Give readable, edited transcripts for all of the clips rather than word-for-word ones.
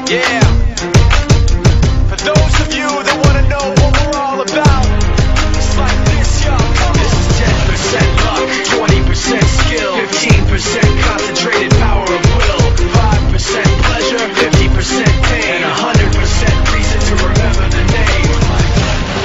Yeah. For those of you that want to know what we're all about, it's like this, yo. This is 10% luck, 20% skill, 15% concentrated power of will, 5% pleasure, 50% pain, and 100% reason to remember the name.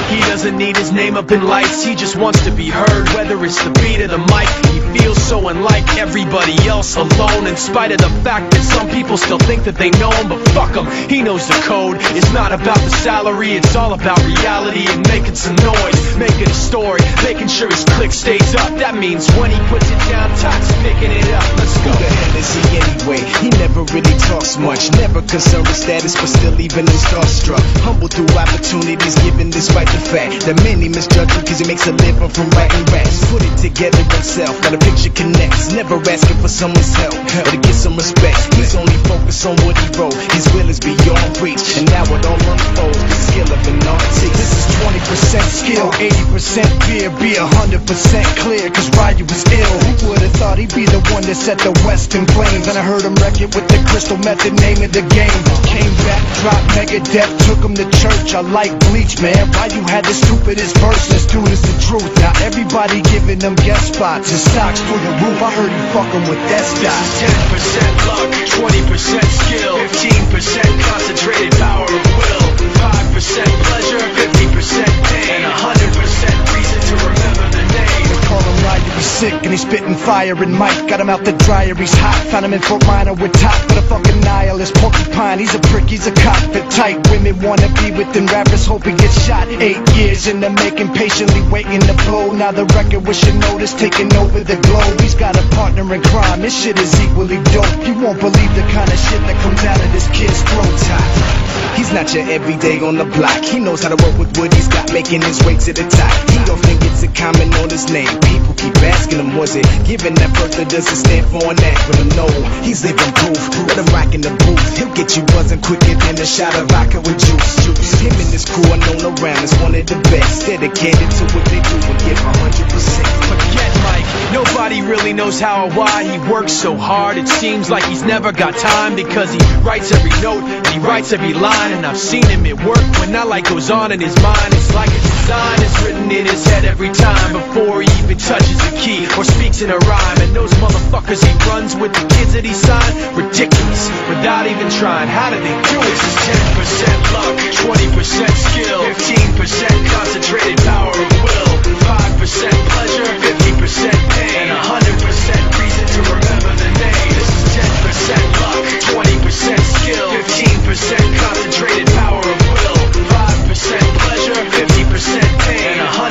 He doesn't need his name up in lights, he just wants to be heard, whether it's the beat or the mic. He feels so unlike everybody else, alone, in spite of the fact that some people still think that they know him. But fuck him, he knows the code. It's not about the salary, it's all about reality and making some noise, making a story, making sure his click stays up. That means when he puts it down, Todd's picking it up. Let's go. Who the hell is he anyway? He never really talks much, never concerned with status, but still even in starstruck. Humble through opportunities given despite the fact that many misjudge him cause he makes a living from writing raps. Put it together himself, now the picture connects, never asking for someone's help or to get some respect. He's only focused on what he wrote, his will is beyond reach, and now it all unfolds, the skill of an artist. This is 20% skill, 80% fear, be 100% clear, cause Ryu was ill. Who would've thought he'd be the one that set the West in flames? And I heard him wreck it with the crystal method, name of the game. Came back, dropped Megadeth, took him to church. I like Bleach, man. Ryu had the stupidest verse, this dude is the truth. Now everybody giving them guest spots, his stocks through the roof. I heard you fucking with that stock. 10% luck, 20% skill, 15% concentrated power of will, 5% pleasure, 50% pain, and 100% reason to remember the name. They call him Ryu, he's sick and he's spitting fire. And Mike got him out the dryer, he's hot. Found him in Fort Minor with top for the fucking nihilist porcupine. He's a prick, he's a cop, fit tight. Women wanna be with him, rappers hope he gets shot. 8 years in the making, patiently waiting to blow. Now the record with your notice taking over the globe. He's got a partner in crime, this shit is equally dope. You won't believe the kind of shit that comes out of this kid's throat. He's not your everyday on the block. He knows how to work with what he's got, making his way to the top. He often gets a comment on his name. People keep asking him, was it given that birth or does it stand for an acronym? No, he's living proof. Let him rock in the booth. He'll get you buzzing quicker than a shot of vodka with juice. Him and his crew are known around as one of the best, dedicated to what they do and give 100%. Forget Mike, nobody really knows how or why he works so hard. It seems like he's never got time, because he writes every note and he writes every line. And I've seen him at work when that light goes on in his mind. It's like a design is written in his head every time, before he even touches a key or speaks in a rhyme. And those motherfuckers he runs with, the kids that he signed, ridiculous, without even trying. How do they do it? This is 10% luck, 20% skill, 15% concentrated power of will, 5% pleasure, 50% pain, and 100% reason to remember the name. This is 10% luck, 20% skill, 15% concentrated power of will, 5% pleasure, 50% pain, and 100%